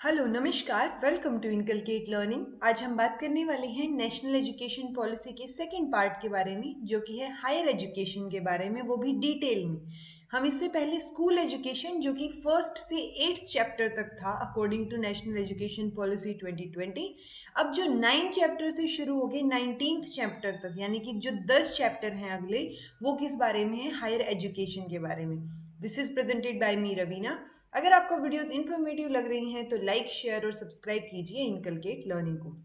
Hello नमस्कार, welcome to inculcate learning. आज हम बात करने वाले हैं नेशनल एजुकेशन पॉलिसी के सेकंड पार्ट के बारे में, जो कि है हायर एजुकेशन के बारे में, वो भी डिटेल में। हम इससे पहले स्कूल एजुकेशन, जो कि फर्स्ट से एट्थ चैप्टर तक था according to national education policy 2020, अब जो 9 चैप्टर से शुरू हो गए 19th चैप्टर तक, यानी कि जो 10 चैप्टर हैं अगले, वो किस बारे में है? हायर एजुकेशन के बारे में। दिस इज प्रेजेंटेड बाय मी रवीना। अगर आपको वीडियोस इन्फॉर्मेटिव लग रही हैं तो लाइक शेयर और सब्सक्राइब कीजिए इनकलकेट लर्निंग को।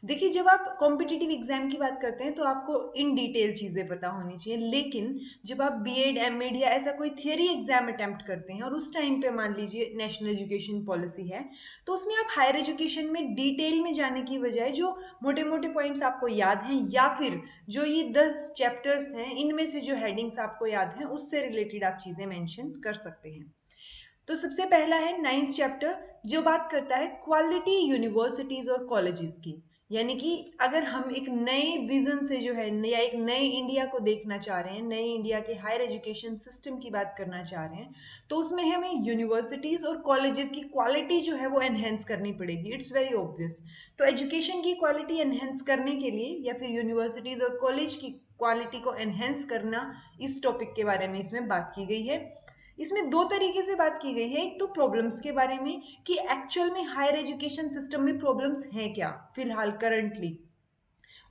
देखिए, जब आप कॉम्पिटिटिव एग्जाम की बात करते हैं तो आपको इन डिटेल चीज़ें पता होनी चाहिए, लेकिन जब आप बीएड एमएड या ऐसा कोई थियरी एग्जाम अटेम्प्ट करते हैं और उस टाइम पे मान लीजिए नेशनल एजुकेशन पॉलिसी है, तो उसमें आप हायर एजुकेशन में डिटेल में जाने की बजाय जो मोटे मोटे पॉइंट्स आपको याद हैं, या फिर जो ये 10 चैप्टर्स हैं इनमें से जो हेडिंग्स आपको याद हैं, उससे रिलेटेड आप चीज़ें मेंशन कर सकते हैं। तो सबसे पहला है 9th चैप्टर, जो बात करता है क्वालिटी यूनिवर्सिटीज और कॉलेजेस की। यानी कि अगर हम एक नए विजन से जो है या एक नए इंडिया को देखना चाह रहे हैं, नए इंडिया के हायर एजुकेशन सिस्टम की बात करना चाह रहे हैं, तो उसमें हमें यूनिवर्सिटीज और कॉलेजेस की क्वालिटी जो है वो एनहेंस करनी पड़ेगी। It's very obvious. तो एजुकेशन की क्वालिटी एनहेंस करने के लिए या फिर यूनिवर्सिटीज और कॉलेज की क्वालिटी को एनहेंस करना, इस टॉपिक के बारे में इसमें बात की गई है। इसमें दो तरीके से बात की गई है। एक तो प्रॉब्लम्स के बारे में कि एक्चुअल में हायर एजुकेशन सिस्टम में प्रॉब्लम्स हैं क्या फिलहाल करंटली,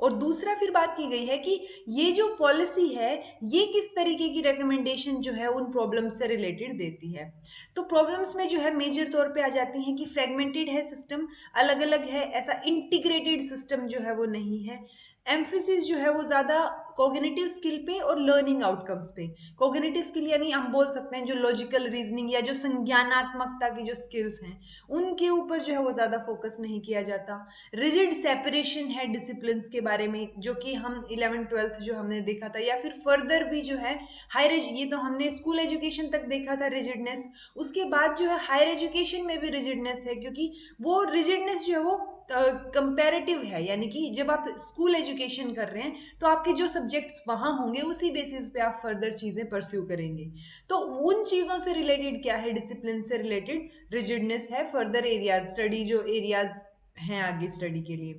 और दूसरा फिर बात की गई है कि ये जो पॉलिसी है ये किस तरीके की रिकमेंडेशन जो है उन प्रॉब्लम्स से रिलेटेड देती है। तो प्रॉब्लम्स में जो है मेजर तौर पे आ जाती हैं कि फ्रेगमेंटेड है सिस्टम, अलग अलग है, ऐसा इंटीग्रेटेड सिस्टम जो है वो नहीं है। एम्फेसिस जो है वो ज़्यादा कॉग्निटिव स्किल पे और लर्निंग आउटकम्स पे। कॉग्निटिव स्किल यानी हम बोल सकते हैं जो लॉजिकल रीजनिंग या जो संज्ञानात्मकता की जो स्किल्स हैं, उनके ऊपर जो है वो ज़्यादा फोकस नहीं किया जाता। रिजिड सेपरेशन है डिसिप्लिन के बारे में, जो कि हम 11th 12th जो हमने देखा था, या फिर फर्दर भी जो है हायर ये तो हमने स्कूल एजुकेशन तक देखा था रिजिडनेस। उसके बाद जो है हायर एजुकेशन में भी रिजिडनेस है, क्योंकि वो रिजिडनेस जो है वो कंपैरेटिव है। यानी कि जब आप स्कूल एजुकेशन कर रहे हैं तो आपके जो सब्जेक्ट्स वहां होंगे उसी बेसिस पे आप फर्दर चीजें परस्यू करेंगे। तो उन चीजों से रिलेटेड क्या है? डिसिप्लिन से रिलेटेड रिजिडनेस है। फर्दर एरियाज स्टडी जो एरियाज हैं आगे स्टडी के लिए,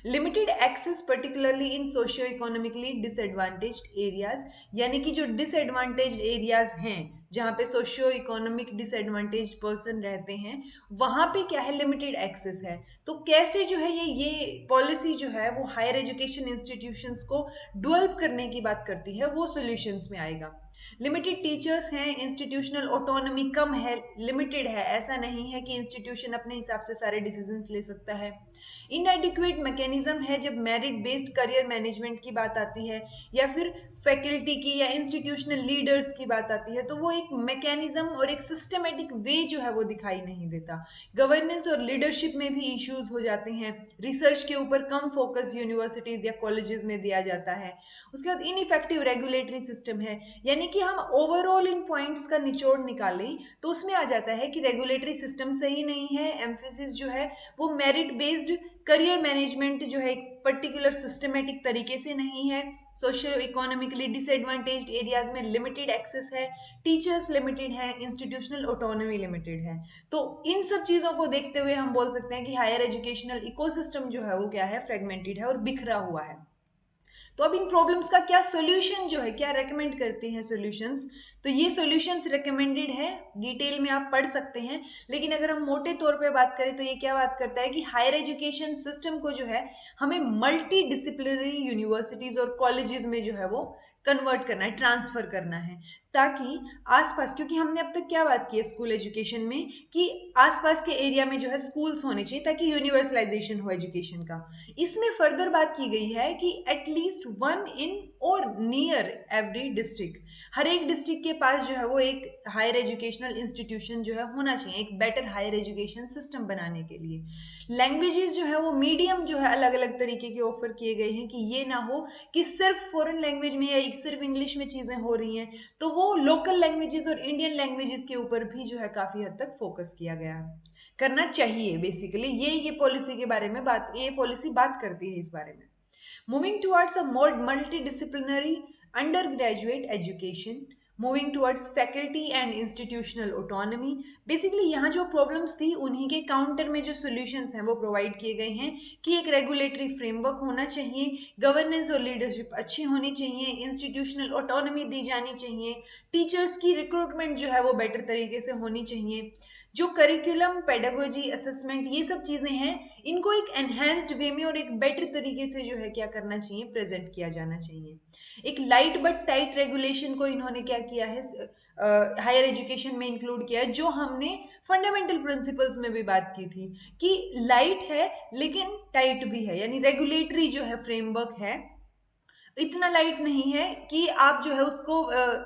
limited access particularly in socio economically disadvantaged areas. यानी कि जो डिसएडवांटेज्ड एरियाज हैं, जहाँ पे सोशियो इकोनॉमिक डिसएडवांटेज्ड पर्सन रहते हैं, वहां पे क्या है? लिमिटेड एक्सेस है। तो कैसे जो है ये पॉलिसी जो है वो हायर एजुकेशन इंस्टीट्यूशंस को डेवलप करने की बात करती है, वो सॉल्यूशंस में आएगा। लिमिटेड टीचर्स हैं, इंस्टीट्यूशनल ऑटोनॉमी कम है, लिमिटेड है, ऐसा नहीं है कि इंस्टीट्यूशन अपने हिसाब से सारे डिसीजंस ले सकता है। इनएडिक्वेट मैकेनिज्म है जब मेरिट बेस्ड करियर मैनेजमेंट की बात आती है, या फिर फैकल्टी की या इंस्टीट्यूशनल लीडर्स की बात आती है, तो वो एक मैकेनिज्म और एक सिस्टमेटिक वे जो है वो दिखाई नहीं देता। गवर्नेंस और लीडरशिप में भी इश्यूज हो जाते हैं। रिसर्च के ऊपर कम फोकस यूनिवर्सिटीज या कॉलेजेस में दिया जाता है। उसके बाद इनइफेक्टिव रेगुलेटरी सिस्टम है। यानी कि हम ओवरऑल इन पॉइंट्स का निचोड़ निकालें तो उसमें आ जाता है कि रेगुलेटरी सिस्टम सही नहीं है। एम्फेसिस जो है वो मेरिट बेस्ड करियर मैनेजमेंट जो है एक पर्टिकुलर सिस्टमेटिक तरीके से नहीं है। सोशियो इकोनॉमिकली डिसएडवांटेज्ड एरियाज में लिमिटेड एक्सेस है, टीचर्स लिमिटेड है, इंस्टीट्यूशनल ऑटोनॉमी लिमिटेड है। तो इन सब चीजों को देखते हुए हम बोल सकते हैं कि हायर एजुकेशनल इकोसिस्टम जो है वो क्या है? फ्रेगमेंटेड है और बिखरा हुआ है। तो अब इन प्रॉब्लम्स का क्या सॉल्यूशन जो है, क्या रेकमेंड करते हैं सॉल्यूशंस? तो ये सॉल्यूशंस रेकमेंडेड है, डिटेल में आप पढ़ सकते हैं। लेकिन अगर हम मोटे तौर पे बात करें तो ये क्या बात करता है कि हायर एजुकेशन सिस्टम को जो है हमें मल्टी डिसिप्लिनरी यूनिवर्सिटीज और कॉलेजेस में जो है वो कन्वर्ट करना है, ट्रांसफर करना है, ताकि आसपास, क्योंकि हमने अब तक क्या बात की है स्कूल एजुकेशन में कि आसपास के एरिया में जो है स्कूल्स होने चाहिए ताकि यूनिवर्सलाइजेशन हो एजुकेशन का। इसमें फर्दर बात की गई है कि at least one in or near every district, हर एक डिस्ट्रिक्ट के पास जो है वो एक हायर एजुकेशनल इंस्टीट्यूशन जो है होना चाहिए, एक बेटर हायर एजुकेशन सिस्टम बनाने के लिए। लैंग्वेजेस जो है वो मीडियम जो है अलग अलग तरीके के ऑफर किए गए हैं, कि ये ना हो कि सिर्फ फॉरेन लैंग्वेज में या सिर्फ इंग्लिश में चीजें हो रही हैं, तो वो लोकल लैंग्वेजेस और इंडियन लैंग्वेजेस के ऊपर भी जो है काफी हद तक फोकस किया गया है, करना चाहिए। बेसिकली ये पॉलिसी के बारे में बात, ये पॉलिसी बात करती है इस बारे में। Moving towards a more multi disciplinary under graduate education, moving towards faculty and institutional autonomy. Basically यहाँ जो प्रॉब्लम्स थी उन्हीं के काउंटर में जो सॉल्यूशंस हैं वो प्रोवाइड किए गए हैं कि एक रेगुलेटरी फ्रेमवर्क होना चाहिए, गवर्नेंस और लीडरशिप अच्छी होनी चाहिए, इंस्टीट्यूशनल ऑटोनॉमी दी जानी चाहिए, टीचर्स की रिक्रूटमेंट जो है वो बेटर तरीके से होनी चाहिए, जो करिकुलम, पेडागोजी, असेसमेंट, ये सब चीज़ें हैं, इनको एक एनहेंस्ड वे में और एक बेटर तरीके से जो है क्या करना चाहिए, प्रेजेंट किया जाना चाहिए। एक लाइट बट टाइट रेगुलेशन को इन्होंने क्या किया है, हायर एजुकेशन में इंक्लूड किया है, जो हमने फंडामेंटल प्रिंसिपल्स में भी बात की थी कि लाइट है लेकिन टाइट भी है, यानी रेगुलेटरी जो है फ्रेमवर्क है, इतना लाइट नहीं है कि आप जो है उसको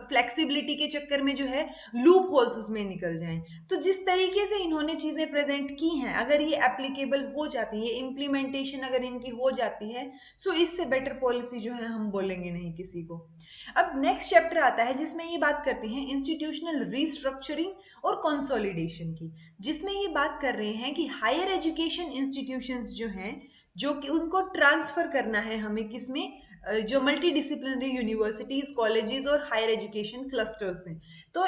फ्लेक्सिबिलिटी के चक्कर में जो है लूप होल्स उसमें निकल जाएं। तो जिस तरीके से इन्होंने चीज़ें प्रेजेंट की हैं, अगर ये एप्लीकेबल हो जाती है, इम्प्लीमेंटेशन अगर इनकी हो जाती है, सो इससे बेटर पॉलिसी जो है हम बोलेंगे नहीं किसी को। अब नेक्स्ट चैप्टर आता है जिसमें ये बात करते हैं इंस्टीट्यूशनल रीस्ट्रक्चरिंग और कंसोलिडेशन की, जिसमें ये बात कर रहे हैं कि हायर एजुकेशन इंस्टीट्यूशंस जो हैं, जो कि उनको ट्रांसफर करना है हमें किसमें, जो मल्टी डिसिप्लिनरी यूनिवर्सिटीज, कॉलेजेस और हायर एजुकेशन क्लस्टर्स हैं। तो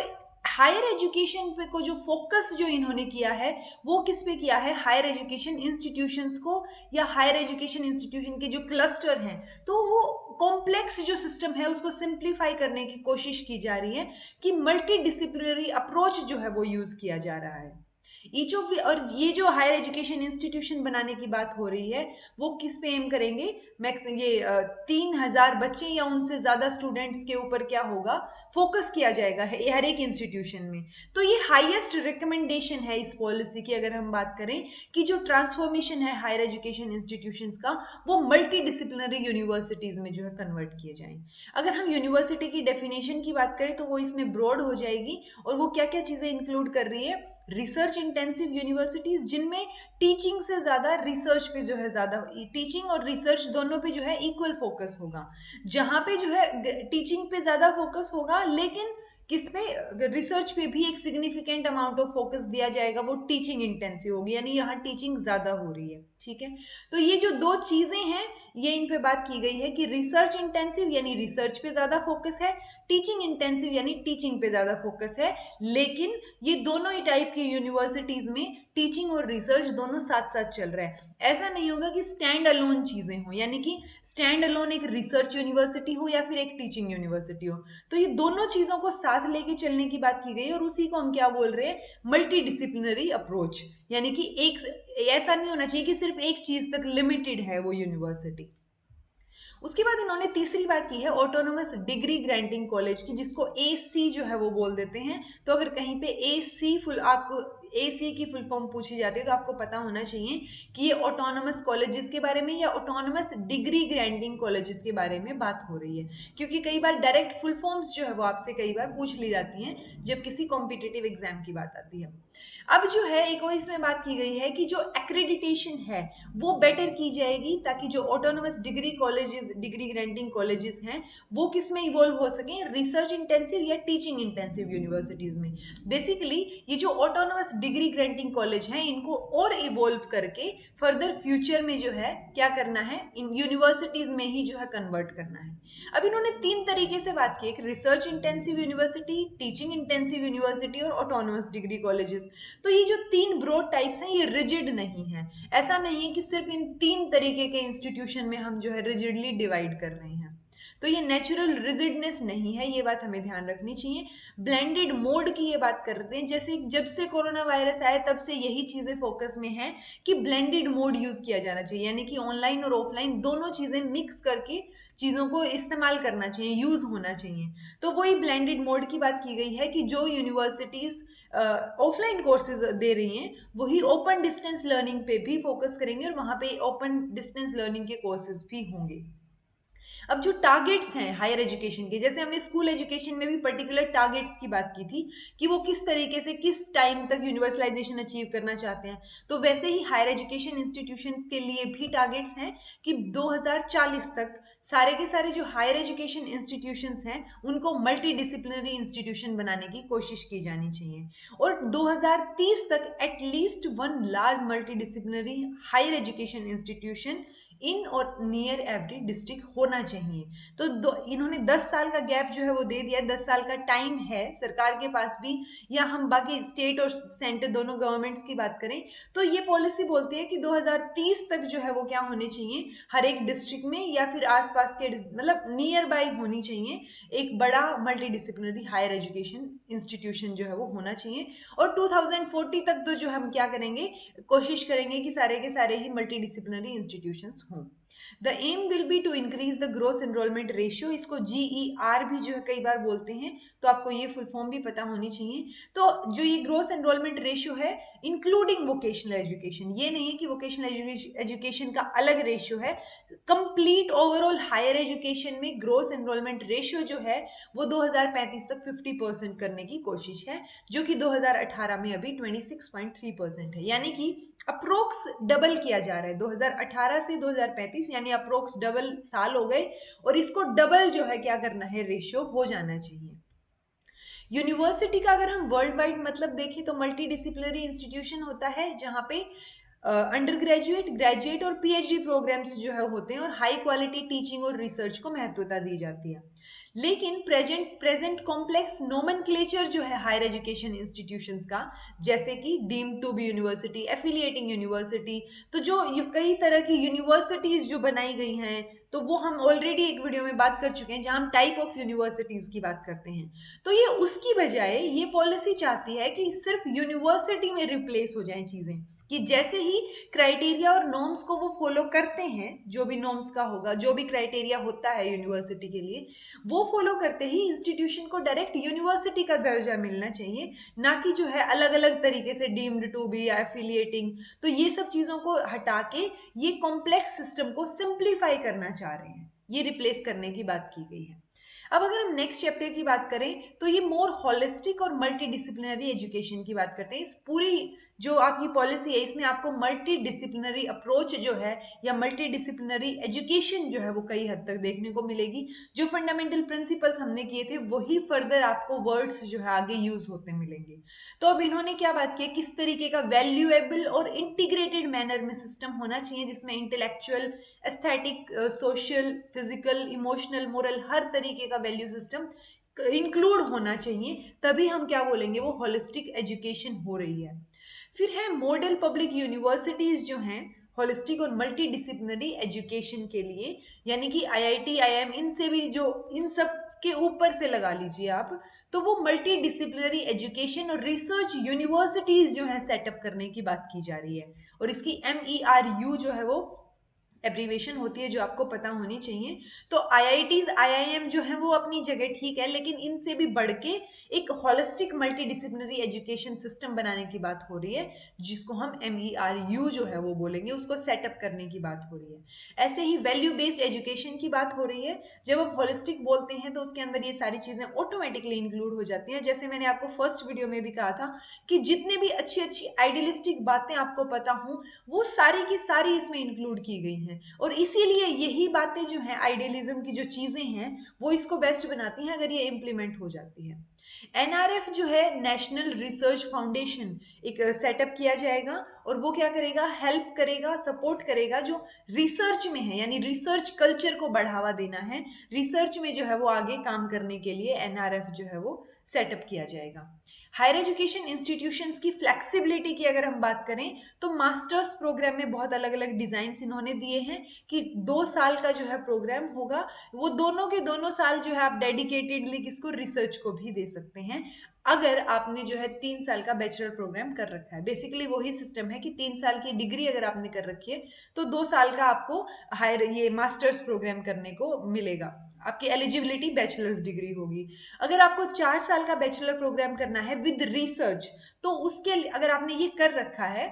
हायर एजुकेशन पे को जो फोकस जो इन्होंने किया है वो किस पे किया है, हायर एजुकेशन इंस्टीट्यूशंस को या हायर एजुकेशन इंस्टीट्यूशन के जो क्लस्टर हैं, तो वो कॉम्प्लेक्स जो सिस्टम है उसको सिंप्लीफाई करने की कोशिश की जा रही है कि मल्टी डिसिप्लिनरी अप्रोच जो है वो यूज किया जा रहा है। ईच ऑफ, और ये जो हायर एजुकेशन इंस्टीट्यूशन बनाने की बात हो रही है वो किस पे एम करेंगे, मैक्स ये 3,000 बच्चे या उनसे ज़्यादा स्टूडेंट्स के ऊपर क्या होगा, फोकस किया जाएगा हर एक इंस्टीट्यूशन में। तो ये हाईएस्ट रिकमेंडेशन है इस पॉलिसी की, अगर हम बात करें कि जो ट्रांसफॉर्मेशन है हायर एजुकेशन इंस्टीट्यूशंस का, वो मल्टी डिसिप्लिनरी यूनिवर्सिटीज़ में जो है कन्वर्ट किए जाएं। अगर हम यूनिवर्सिटी की डेफिनेशन की बात करें तो वो इसमें ब्रॉड हो जाएगी, और वो क्या क्या चीज़ें इंक्लूड कर रही है, रिसर्च इंटेंसिव यूनिवर्सिटीज जिनमें टीचिंग से ज़्यादा रिसर्च पे जो है ज़्यादा, टीचिंग और रिसर्च दोनों पे जो है इक्वल फोकस होगा, जहाँ पे जो है टीचिंग पे ज़्यादा फोकस होगा लेकिन किस पे, रिसर्च पे भी एक सिग्निफिकेंट अमाउंट ऑफ फोकस दिया जाएगा, वो टीचिंग इंटेंसिव होगी, यानी यहाँ टीचिंग ज़्यादा हो रही है। ठीक है, तो ये जो दो चीज़ें हैं ये इन पे बात की गई है कि रिसर्च इंटेंसिव यानी रिसर्च पे ज़्यादा फोकस है, टीचिंग इंटेंसिव यानी टीचिंग पे ज़्यादा फोकस है, लेकिन ये दोनों ही टाइप की यूनिवर्सिटीज में टीचिंग और रिसर्च दोनों साथ साथ चल रहा है। ऐसा नहीं होगा कि स्टैंड अलोन चीजें हो, यानी कि स्टैंड अलोन एक रिसर्च यूनिवर्सिटी हो या फिर एक टीचिंग यूनिवर्सिटी हो, तो ये दोनों चीजों को साथ लेके चलने की बात की गई है, और उसी को हम क्या बोल रहे हैं, मल्टी डिसिप्लिनरी अप्रोच, यानी कि एक, ऐसा नहीं होना चाहिए कि सिर्फ एक चीज तक लिमिटेड है वो यूनिवर्सिटी। उसके बाद इन्होंने तीसरी बात की है ऑटोनोमस डिग्री ग्रांटिंग कॉलेज की, जिसको एसी जो है वो बोल देते हैं। तो अगर कहीं पे एसी फुल, आपको एसी की फुल फॉर्म पूछी जाती है तो आपको पता होना चाहिए कि ये ऑटोनोमस कॉलेजेस के बारे में या ऑटोनोमस डिग्री ग्रांटिंग कॉलेजेस के बारे में बात हो रही है, क्योंकि कई बार डायरेक्ट फुल फॉर्म्स जो है वो आपसे कई बार पूछ ली जाती हैं जब किसी कॉम्पिटिटिव एग्जाम की बात आती है। अब जो है एक और इसमें बात की गई है कि जो एक्रेडिटेशन है वो बेटर की जाएगी, ताकि जो autonomous degree colleges, degree granting colleges हैं, वो किस में इवॉल्व हो सकें, रिसर्च इंटेंसिव या टीचिंग इंटेंसिव यूनिवर्सिटीज में। बेसिकली ये जो ऑटोनोमस डिग्री ग्रांटिंग कॉलेज हैं इनको और इवॉल्व करके फर्दर फ्यूचर में जो है क्या करना है, इन यूनिवर्सिटीज में ही जो है कन्वर्ट करना है। अब इन्होंने तीन तरीके से बात की, एक research intensive university, teaching intensive university और ऑटोनोमस डिग्री कॉलेजेस। तो ये जो तीन ब्रॉड टाइप्स हैं ये रिजिड नहीं है, ऐसा नहीं है कि सिर्फ इन तीन तरीके के इंस्टीट्यूशन में हम जो है रिजिडली डिवाइड कर रहे हैं। तो ये नेचुरल रिजिडनेस नहीं है, ये बात हमें ध्यान रखनी चाहिए। ब्लेंडेड मोड की ये बात करते हैं, जैसे जब से कोरोना वायरस आया तब से यही चीज़ें फोकस में है कि ब्लेंडेड मोड यूज़ किया जाना चाहिए, यानी कि ऑनलाइन और ऑफलाइन दोनों चीज़ें मिक्स करके चीज़ों को इस्तेमाल करना चाहिए, यूज़ होना चाहिए। तो वही ब्लेंडेड मोड की बात की गई है कि जो यूनिवर्सिटीज़ ऑफलाइन कोर्सेज दे रही हैं वही ओपन डिस्टेंस लर्निंग पे भी फोकस करेंगे और वहाँ पे ओपन डिस्टेंस लर्निंग के कोर्सेज भी होंगे। अब जो टारगेट्स हैं हायर एजुकेशन के, जैसे हमने स्कूल एजुकेशन में भी पर्टिकुलर टारगेट्स की बात की थी कि वो किस तरीके से किस टाइम तक यूनिवर्सलाइजेशन अचीव करना चाहते हैं, तो वैसे ही हायर एजुकेशन इंस्टीट्यूशंस के लिए भी टारगेट्स हैं कि 2040 तक सारे के सारे जो हायर एजुकेशन इंस्टीट्यूशंस हैं उनको मल्टी डिसिप्लिनरी इंस्टीट्यूशन बनाने की कोशिश की जानी चाहिए, और 2030 तक at least one large multidisciplinary higher education institution in or near every district होना चाहिए। तो इन्होंने 10 साल का गैप जो है वो दे दिया, 10 साल का टाइम है सरकार के पास भी, या हम बाकी स्टेट और सेंटर दोनों गवर्नमेंट्स की बात करें तो ये पॉलिसी बोलती है कि 2030 तक जो है वो क्या होने चाहिए, हर एक डिस्ट्रिक्ट में या फिर आसपास के मतलब नियर बाई होनी चाहिए एक बड़ा multidisciplinary higher education institution जो है वो होना चाहिए। और 2040 तक तो जो हम क्या करेंगे, कोशिश करेंगे कि सारे के सारे ही मल्टी डिसिप्लिनरी इंस्टीट्यूशंस हों। The aim will be to increase the gross enrolment ratio, इसको GER भी जो है कई बार बोलते हैं, तो आपको ये फुल फॉर्म भी पता होनी चाहिए। तो जो ये ग्रोस एनरोलमेंट रेशियो है इंक्लूडिंग वोकेशनल एजुकेशन, ये नहीं है कि वोकेशनल एजुकेशन का अलग रेशियो है, कंप्लीट ओवरऑल हायर एजुकेशन में ग्रोस एनरोलमेंट रेशियो जो है वो 2035 तक 50% करने की कोशिश है, जो कि 2018 में अभी 26.3% है, यानी कि अप्रोक्स डबल किया जा रहा है 2018 से 2035, यानी अप्रोक्स डबल साल हो गए और इसको डबल जो है क्या करना है, रेशियो हो जाना चाहिए। यूनिवर्सिटी का अगर हम वर्ल्ड वाइड मतलब देखें तो मल्टी डिसिप्लिनरी इंस्टीट्यूशन होता है जहाँ पे अंडर ग्रेजुएट, ग्रेजुएट और PhD प्रोग्राम्स जो है होते हैं और हाई क्वालिटी टीचिंग और रिसर्च को महत्वता दी जाती है। लेकिन प्रेजेंट कॉम्प्लेक्स नोमेनक्लेचर जो है हायर एजुकेशन इंस्टीट्यूशंस का, जैसे कि deemed to be university, affiliating university, तो जो कई तरह की यूनिवर्सिटीज जो बनाई गई हैं, तो वो हम ऑलरेडी एक वीडियो में बात कर चुके हैं जहां हम टाइप ऑफ यूनिवर्सिटीज की बात करते हैं। तो ये उसकी बजाय ये पॉलिसी चाहती है कि सिर्फ यूनिवर्सिटी में रिप्लेस हो जाएं चीजें, कि जैसे ही क्राइटेरिया और नॉर्म्स को वो फॉलो करते हैं, जो भी नॉर्म्स का होगा, जो भी क्राइटेरिया होता है यूनिवर्सिटी के लिए, वो फॉलो करते ही इंस्टीट्यूशन को डायरेक्ट यूनिवर्सिटी का दर्जा मिलना चाहिए, ना कि जो है अलग अलग तरीके से डीम्ड टू बी या एफिलिएटिंग। तो ये सब चीजों को हटा के ये कॉम्प्लेक्स सिस्टम को सिंप्लीफाई करना चाह रहे हैं, ये रिप्लेस करने की बात की गई है। अब अगर हम नेक्स्ट चैप्टर की बात करें तो ये मोर होलिस्टिक और मल्टी डिसिप्लिनरी एजुकेशन की बात करते हैं। इस पूरी जो आपकी पॉलिसी है इसमें आपको मल्टी डिसिप्लिनरी अप्रोच जो है या मल्टी डिसिप्लिनरी एजुकेशन जो है वो कई हद तक देखने को मिलेगी। जो फंडामेंटल प्रिंसिपल्स हमने किए थे वही फर्दर आपको वर्ड्स जो है आगे यूज होते मिलेंगे। तो अब इन्होंने क्या बात की, किस तरीके का वैल्यूएबल और इंटीग्रेटेड मैनर में सिस्टम होना चाहिए जिसमें intellectual, aesthetic, social, physical, emotional, moral, हर तरीके का वैल्यू सिस्टम इंक्लूड होना चाहिए, तभी हम क्या बोलेंगे वो होलिस्टिक एजुकेशन हो रही है। फिर है मॉडल पब्लिक यूनिवर्सिटीज जो हैं होलिस्टिक और मल्टी डिसिप्लिनरी एजुकेशन के लिए, यानी कि IIT IIM इनसे भी जो इन सब के ऊपर से लगा लीजिए आप, तो वो मल्टी डिसिप्लिनरी एजुकेशन और रिसर्च यूनिवर्सिटीज जो है सेटअप करने की बात की जा रही है। और इसकी MERU जो है वो एब्रीवेशन होती है, जो आपको पता होनी चाहिए। तो IITs IIM जो है वो अपनी जगह ठीक है, लेकिन इनसे भी बढ़ के एक holistic multi disciplinary education system बनाने की बात हो रही है, जिसको हम MERU जो है वो बोलेंगे, उसको सेटअप करने की बात हो रही है। ऐसे ही वैल्यू बेस्ड एजुकेशन की बात हो रही है। जब हम होलिस्टिक बोलते हैं तो उसके अंदर ये सारी चीजें ऑटोमेटिकली इंक्लूड हो जाती हैं। जैसे मैंने आपको फर्स्ट वीडियो में भी कहा था कि जितने भी अच्छी अच्छी आइडियलिस्टिक बातें आपको पता हों वो सारी की सारी इसमें इंक्लूड की गई हैं, और इसीलिए यही बातें जो हैं आइडियलिज्म की जो चीजें हैं वो इसको बेस्ट बनाती हैं अगर ये इम्प्लीमेंट हो जाती है। NRF जो है नेशनल रिसर्च फाउंडेशन एक सेटअप किया जाएगा, और वो क्या करेगा, हेल्प करेगा, सपोर्ट करेगा जो रिसर्च में है, यानी रिसर्च कल्चर को बढ़ावा देना है, रिसर्च में जो है वो आगे काम करने के लिए NRF जो है वो सेटअप किया जाएगा। हायर एजुकेशन इंस्टीट्यूशंस की फ्लेक्सिबिलिटी की अगर हम बात करें तो मास्टर्स प्रोग्राम में बहुत अलग अलग डिजाइन इन्होंने दिए हैं कि 2 साल का जो है प्रोग्राम होगा, वो दोनों के दोनों साल जो है आप डेडिकेटेडली किसको, रिसर्च को भी दे सकते हैं, अगर आपने जो है 3 साल का बैचलर प्रोग्राम कर रखा है। बेसिकली वही सिस्टम है कि 3 साल की डिग्री अगर आपने कर रखी है तो 2 साल का आपको हायर ये मास्टर्स प्रोग्राम करने को मिलेगा, आपकी एलिजिबिलिटी बैचलर्स डिग्री होगी। अगर आपको 4 साल का बैचलर प्रोग्राम करना है विद रिसर्च, तो उसके लिए अगर आपने ये कर रखा है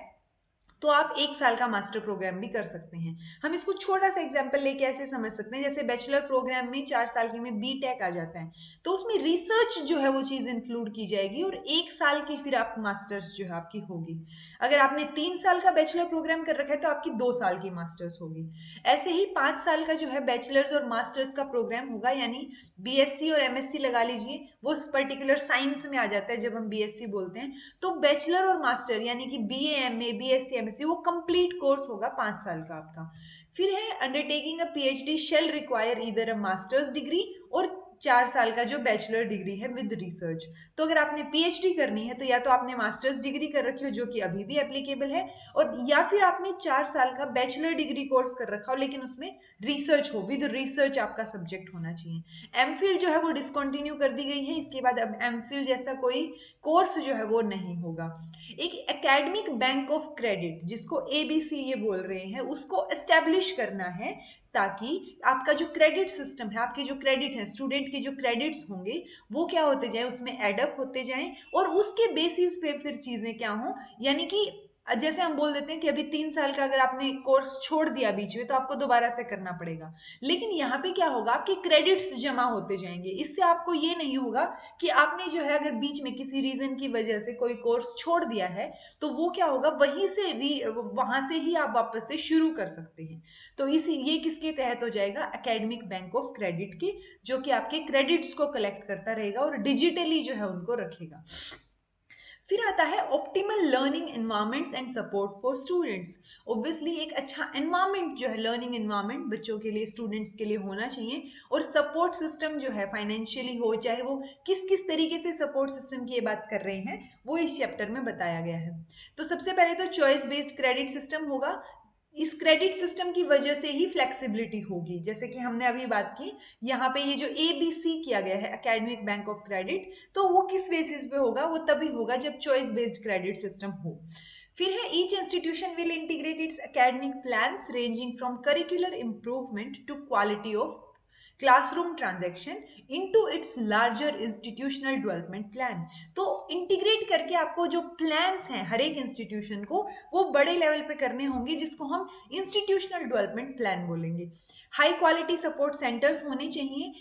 तो आप 1 साल का मास्टर प्रोग्राम भी कर सकते हैं। हम इसको छोटा सा एग्जांपल लेके ऐसे समझ सकते हैं, जैसे बैचलर प्रोग्राम में 4 साल की में BTech आ जाता है, तो उसमें रिसर्च जो है वो चीज इंक्लूड की जाएगी और 1 साल की फिर आप मास्टर्स जो है आपकी होगी। अगर आपने 3 साल का बैचलर प्रोग्राम कर रखा है तो आपकी 2 साल की मास्टर्स होगी। ऐसे ही 5 साल का जो है बैचलर्स और मास्टर्स का प्रोग्राम होगा, यानी BSc और MSc लगा लीजिए, वो पर्टिकुलर साइंस में आ जाता है जब हम BSc बोलते हैं। तो बैचलर और मास्टर यानी कि BA MA BSc केमिस्ट्री, वो कंप्लीट कोर्स होगा 5 साल का आपका। फिर है undertaking a PhD shall require either a master's degree or 4 साल का जो बैचलर डिग्री है विद रिसर्च। तो अगर आपने पीएचडी करनी है तो या तो आपने मास्टर्स डिग्री कर रखी हो जो कि अभी भी एप्लीकेबल है, और या फिर आपने 4 साल का बैचलर डिग्री कोर्स कर रखा हो लेकिन उसमें रिसर्च हो, विद रिसर्च आपका सब्जेक्ट होना चाहिए। एमफिल जो है वो डिसकंटिन्यू कर दी गई है, इसके बाद अब एमफिल जैसा कोई कोर्स जो है वो नहीं होगा। एक एकेडमिक बैंक ऑफ क्रेडिट जिसको एबीसी ये बोल रहे हैं उसको एस्टेब्लिश करना है, ताकि आपका जो क्रेडिट सिस्टम है, आपके जो क्रेडिट है, स्टूडेंट के जो क्रेडिट्स होंगे वो क्या होते जाए, उसमें एडअप होते जाएं और उसके बेसिस पे फिर चीजें क्या हों। यानी कि जैसे हम बोल देते हैं कि अभी 3 साल का अगर आपने कोर्स छोड़ दिया बीच में तो आपको दोबारा से करना पड़ेगा, लेकिन यहाँ पे क्या होगा, आपके क्रेडिट्स जमा होते जाएंगे। इससे आपको ये नहीं होगा कि आपने जो है अगर बीच में किसी रीजन की वजह से कोई कोर्स छोड़ दिया है तो वो क्या होगा, वहीं से वहां से ही आप वापस से शुरू कर सकते हैं। तो इसी ये किसके तहत हो जाएगा, एकेडमिक बैंक ऑफ क्रेडिट के, जो कि आपके क्रेडिट्स को कलेक्ट करता रहेगा और डिजिटली जो है उनको रखेगा। फिर आता है optimal learning environments and support for students. Obviously एक अच्छा एनवायरमेंट जो है, लर्निंग एनवायरमेंट बच्चों के लिए, स्टूडेंट्स के लिए होना चाहिए, और सपोर्ट सिस्टम जो है फाइनेंशियली हो, चाहे वो किस किस तरीके से सपोर्ट सिस्टम की ये बात कर रहे हैं वो इस चैप्टर में बताया गया है। तो सबसे पहले तो चॉइस बेस्ड क्रेडिट सिस्टम होगा। इस क्रेडिट सिस्टम की वजह से ही फ्लेक्सिबिलिटी होगी, जैसे कि हमने अभी बात की, यहाँ पे ये जो ए बी सी किया गया है एकेडमिक बैंक ऑफ क्रेडिट, तो वो किस बेसिस पे होगा, वो तभी होगा जब चॉइस बेस्ड क्रेडिट सिस्टम हो। फिर है each institution will integrate its academic plans ranging from curricular improvement to quality of classroom transaction into its larger institutional development plan. तो इंटीग्रेट करके आपको जो प्लान्स हैं हर एक इंस्टीट्यूशन को वो बड़े लेवल पे करने होंगे, जिसको हम इंस्टीट्यूशनल डेवलपमेंट प्लान बोलेंगे। हाई क्वालिटी सपोर्ट सेंटर्स होने चाहिए।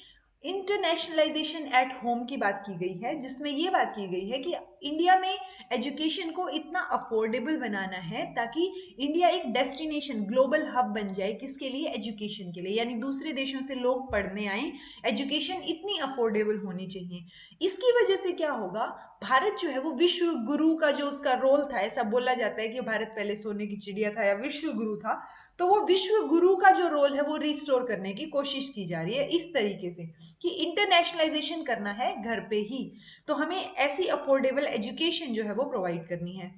इंटरनेशनलाइजेशन एट होम की बात की गई है, जिसमें ये बात की गई है कि इंडिया में एजुकेशन को इतना अफोर्डेबल बनाना है ताकि इंडिया एक डेस्टिनेशन, ग्लोबल हब बन जाए, किसके लिए, एजुकेशन के लिए, यानी दूसरे देशों से लोग पढ़ने आए, एजुकेशन इतनी अफोर्डेबल होनी चाहिए। इसकी वजह से क्या होगा, भारत जो है वो विश्व गुरु का जो उसका रोल था, ऐसा बोला जाता है कि भारत पहले सोने की चिड़िया था या विश्व गुरु था, तो वो विश्व गुरु का जो रोल है वो रिस्टोर करने की कोशिश की जा रही है इस तरीके से कि इंटरनेशनलाइजेशन करना है घर पे ही, तो हमें ऐसी अफोर्डेबल एजुकेशन जो है वो प्रोवाइड करनी है।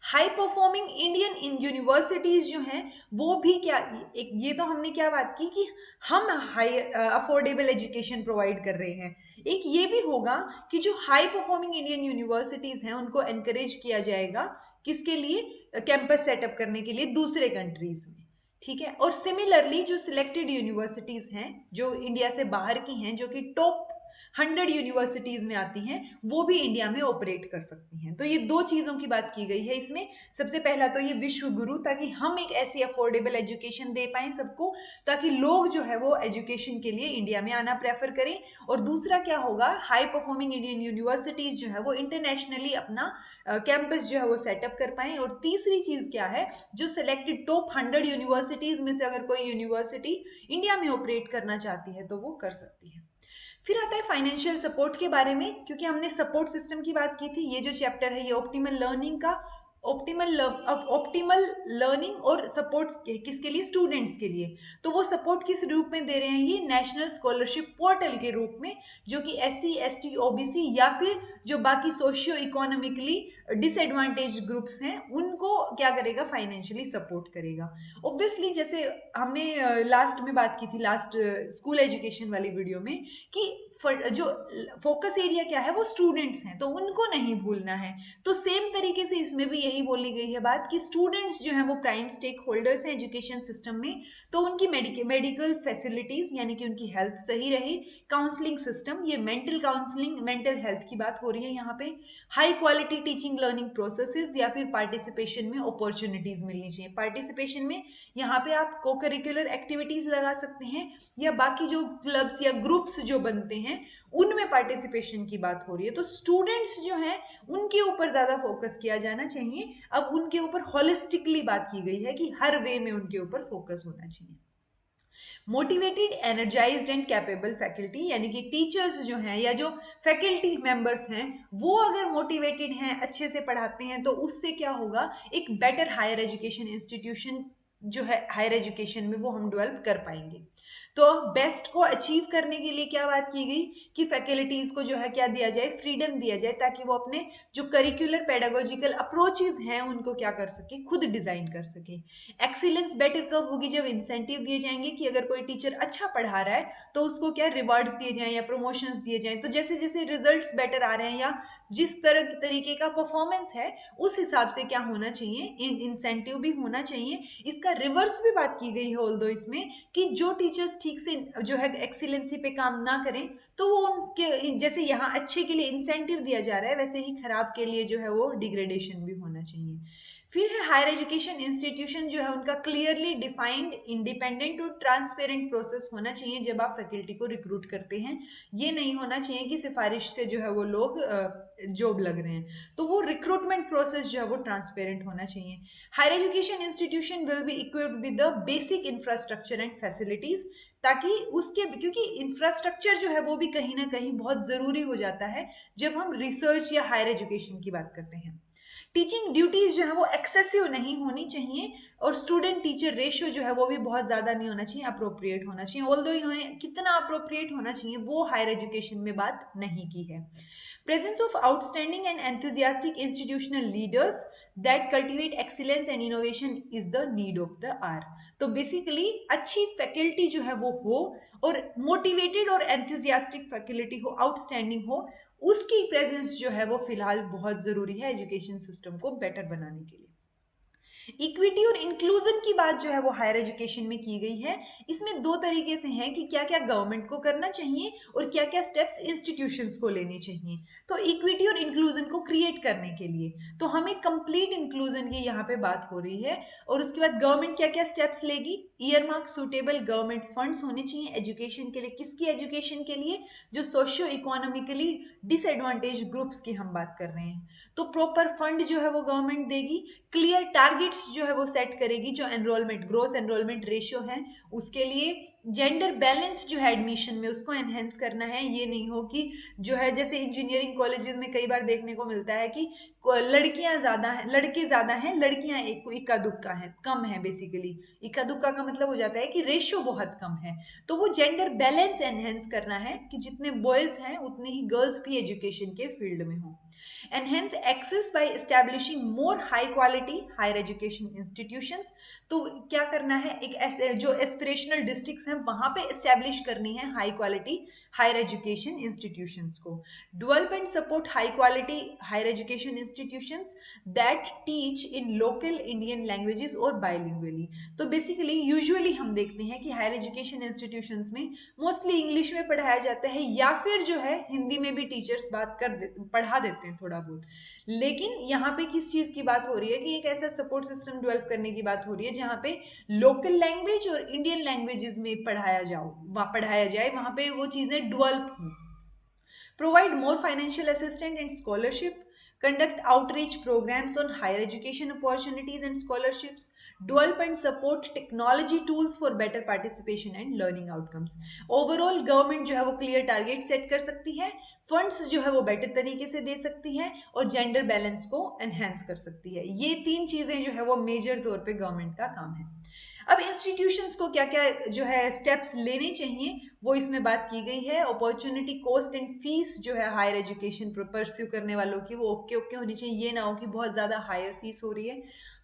हाई परफॉर्मिंग इंडियन यूनिवर्सिटीज जो हैं वो भी क्या, एक ये तो हमने क्या बात की कि हम हाई अफोर्डेबल एजुकेशन प्रोवाइड कर रहे हैं, एक ये भी होगा कि जो हाई परफॉर्मिंग इंडियन यूनिवर्सिटीज हैं उनको एनकरेज किया जाएगा, किसके लिए, कैंपस सेटअप करने के लिए दूसरे कंट्रीज में। ठीक है, और सिमिलरली जो सिलेक्टेड यूनिवर्सिटीज हैं जो इंडिया से बाहर की हैं, जो कि टॉप 100 यूनिवर्सिटीज में आती हैं, वो भी इंडिया में ऑपरेट कर सकती हैं। तो ये दो चीजों की बात की गई है इसमें। सबसे पहला तो ये विश्व गुरु, ताकि हम एक ऐसी अफोर्डेबल एजुकेशन दे पाएं सबको, ताकि लोग जो है वो एजुकेशन के लिए इंडिया में आना प्रेफर करें। और दूसरा क्या होगा, हाई परफॉर्मिंग इंडियन यूनिवर्सिटीज जो है वो इंटरनेशनली अपना कैंपस जो है वो सेटअप कर पाएं। और तीसरी चीज क्या है, जो सिलेक्टेड टॉप 100 यूनिवर्सिटीज में से अगर कोई यूनिवर्सिटी इंडिया में ऑपरेट करना चाहती है तो वो कर सकती है। फिर आता है फाइनेंशियल सपोर्ट के बारे में, क्योंकि हमने सपोर्ट सिस्टम की बात की थी, ये जो चैप्टर है ये ऑप्टिमल लर्निंग का, ऑप्टिमल लर्निंग और सपोर्ट किसके लिए, स्टूडेंट्स के लिए। तो वो सपोर्ट किस रूप में दे रहे हैं, ये नेशनल स्कॉलरशिप पोर्टल के रूप में, जो कि SC ST OBC या फिर जो बाकी सोशियो इकोनॉमिकली डिसएडवांटेज ग्रुप्स हैं उनको क्या करेगा, फाइनेंशियली सपोर्ट करेगा। ऑब्वियसली जैसे हमने लास्ट में बात की थी, लास्ट स्कूल एजुकेशन वाली वीडियो में, कि जो फोकस एरिया क्या है वो स्टूडेंट्स हैं, तो उनको नहीं भूलना है। तो सेम तरीके से इसमें भी यही बोली गई है बात कि स्टूडेंट्स जो हैं वो प्राइम स्टेक होल्डर्स हैं एजुकेशन सिस्टम में, तो उनकी मेडिकल फैसिलिटीज यानी कि उनकी हेल्थ सही रहे, काउंसलिंग सिस्टम, ये मेंटल काउंसलिंग, मेंटल हेल्थ की बात हो रही है यहाँ पे, high quality teaching learning processes, या फिर पार्टिसिपेशन में अपॉर्चुनिटीज मिलनी चाहिए। पार्टिसिपेशन में यहाँ पे आप को करिकुलर एक्टिविटीज लगा सकते हैं, या बाकी जो क्लब्स या ग्रुप्स जो बनते हैं उनमें पार्टिसिपेशन की बात हो रही है। तो स्टूडेंट्स जो हैं उनके ऊपर ज्यादा फोकस किया जाना चाहिए। अब उनके ऊपर होलिस्टिकली बात की गई है कि हर वे में उनके ऊपर फोकस होना चाहिए। Motivated, energised and capable faculty, यानी कि टीचर्स जो हैं या जो फैकल्टी मेंबर्स हैं वो अगर मोटिवेटेड हैं, अच्छे से पढ़ाते हैं, तो उससे क्या होगा, एक बेटर हायर एजुकेशन इंस्टीट्यूशन जो है हायर एजुकेशन में वो हम डेवलप कर पाएंगे। तो बेस्ट को अचीव करने के लिए क्या बात की गई कि फैकल्टीज को जो है क्या दिया जाए, फ्रीडम दिया जाए, ताकि वो अपने जो करिकुलर पेडागोजिकल अप्रोचेज हैं उनको क्या कर सके, खुद डिजाइन कर सके। एक्सीलेंस बेटर कब होगी, जब इंसेंटिव दिए जाएंगे कि अगर कोई टीचर अच्छा पढ़ा रहा है तो उसको क्या रिवार्ड्स दिए जाएं या प्रमोशंस दिए जाएं। तो जैसे जैसे रिजल्ट्स बेटर आ रहे हैं या जिस तरह तरीके का परफॉर्मेंस है उस हिसाब से क्या होना चाहिए, इंसेंटिव भी होना चाहिए। इसका रिवर्स भी बात की गई है ऑल्दो इसमें, कि जो टीचर्स ठीक से जो है एक्सीलेंसी पे काम ना करें तो वो उनके जैसे यहाँ अच्छे के लिए इंसेंटिव दिया जा रहा है वैसे ही खराब के लिए जो है वो डिग्रेडेशन भी होना चाहिए। फिर है हायर एजुकेशन इंस्टीट्यूशन जो है उनका क्लियरली डिफाइंड, इंडिपेंडेंट और ट्रांसपेरेंट प्रोसेस होना चाहिए जब आप फैकल्टी को रिक्रूट करते हैं। ये नहीं होना चाहिए कि सिफारिश से जो है वो लोग जॉब लग रहे हैं। तो वो रिक्रूटमेंट प्रोसेस जो है वो ट्रांसपेरेंट होना चाहिए। Higher education institution will be equipped with the basic infrastructure and facilities, ताकि उसके, क्योंकि इंफ्रास्ट्रक्चर जो है वो भी कहीं ना कहीं बहुत जरूरी हो जाता है जब हम रिसर्च या हायर एजुकेशन की बात करते हैं। टीचिंग ड्यूटीज जो है वो एक्सेसिव नहीं होनी चाहिए और स्टूडेंट टीचर रेशियो जो है वो भी बहुत ज्यादा नहीं होना चाहिए, अप्रोप्रिएट होना चाहिए। ऑल्दो इन्होंने कितना अप्रोप्रिएट होना चाहिए वो हायर एजुकेशन में बात नहीं की है। Presence of outstanding and enthusiastic institutional leaders that cultivate excellence and innovation is the need of the hour. तो बेसिकली अच्छी फैकल्टी जो है वो हो और मोटिवेटेड और एंथुजियास्टिक फैकल्टी हो, आउटस्टैंडिंग हो, उसकी प्रेजेंस जो है वो फिलहाल बहुत जरूरी है एजुकेशन सिस्टम को बेटर बनाने के लिए। इक्विटी और इंक्लूजन की बात जो है वो हायर एजुकेशन में की गई है। इसमें दो तरीके से है कि क्या क्या गवर्नमेंट को करना चाहिए और क्या क्या स्टेप्स इंस्टीट्यूशंस को लेने चाहिए। तो इक्विटी और इंक्लूजन को क्रिएट करने के लिए तो हमें कंप्लीट इंक्लूजन की यहाँ पे बात हो रही है। और उसके बाद गवर्नमेंट क्या क्या स्टेप्स लेगी, ईयरमार्क सुटेबल गवर्नमेंट फंड्स होने चाहिए एजुकेशन के लिए। किसकी एजुकेशन के लिए, जो सोशियो इकोनॉमिकली डिसएडवांटेज ग्रुप्स की हम बात कर रहे हैं। तो प्रॉपर फंड जो है वो गवर्नमेंट देगी। क्लियर टारगेट्स जो है वो सेट करेगी, जो एनरोलमेंट, ग्रोस एनरोलमेंट रेशियो है उसके लिए। जेंडर बैलेंस जो है एडमिशन में उसको एनहेंस करना है। ये नहीं हो कि जो है जैसे इंजीनियरिंग कॉलेजेस में कई बार देखने को मिलता है कि लड़कियां ज्यादा हैं, लड़के ज्यादा हैं, लड़कियां एक इक्का दुक्का है, कम है। बेसिकली इक्का दुक्का का मतलब हो जाता है कि रेशियो बहुत कम है। तो वो जेंडर बैलेंस एनहेंस करना है कि जितने बॉयज हैं उतने ही गर्ल्स भी एजुकेशन के फील्ड में हों। Enhance access by establishing more high quality higher education institutions। तो क्या करना है, एक ऐसे जो एस्पिरेशनल डिस्ट्रिक्ट्स हैं वहां पे एस्टेब्लिश करनी है high quality higher education institutions को। Develop and support high quality higher education institutions that teach in local Indian languages और बाइलिंगुअली। तो बेसिकली यूजुअली हम देखते हैं कि हायर एजुकेशन इंस्टीट्यूशंस में मोस्टली इंग्लिश में पढ़ाया जाता है या फिर जो है हिंदी में भी टीचर्स पढ़ा देते हैं थोड़ा बहुत। लेकिन यहाँ पे किस चीज की बात हो रही है कि एक ऐसा सपोर्ट सिस्टम डेवलप करने की बात हो रही है जहाँ पे लोकल लैंग्वेज और इंडियन लैंग्वेजेस में पढ़ाया जाए, वहां पे वो चीजें डेवलप हों। Provide more financial assistance and scholarship, conduct outreach programs on higher education opportunities and scholarships, develop and support technology tools for better participation and learning outcomes। Overall government जो है वो क्लियर टारगेट सेट कर सकती है, funds जो है वो better तरीके से दे सकती है और जेंडर बैलेंस को एनहेंस कर सकती है। ये तीन चीजें जो है वो मेजर तौर पे गवर्नमेंट का काम है। अब इंस्टीट्यूशंस को क्या क्या जो है स्टेप्स लेने चाहिए वो इसमें बात की गई है। अपॉर्चुनिटी कॉस्ट एंड फीस जो है हायर एजुकेशन परस्यू करने वालों की वो ओके ओके होनी चाहिए। ये ना हो कि बहुत ज्यादा हायर फीस हो रही है।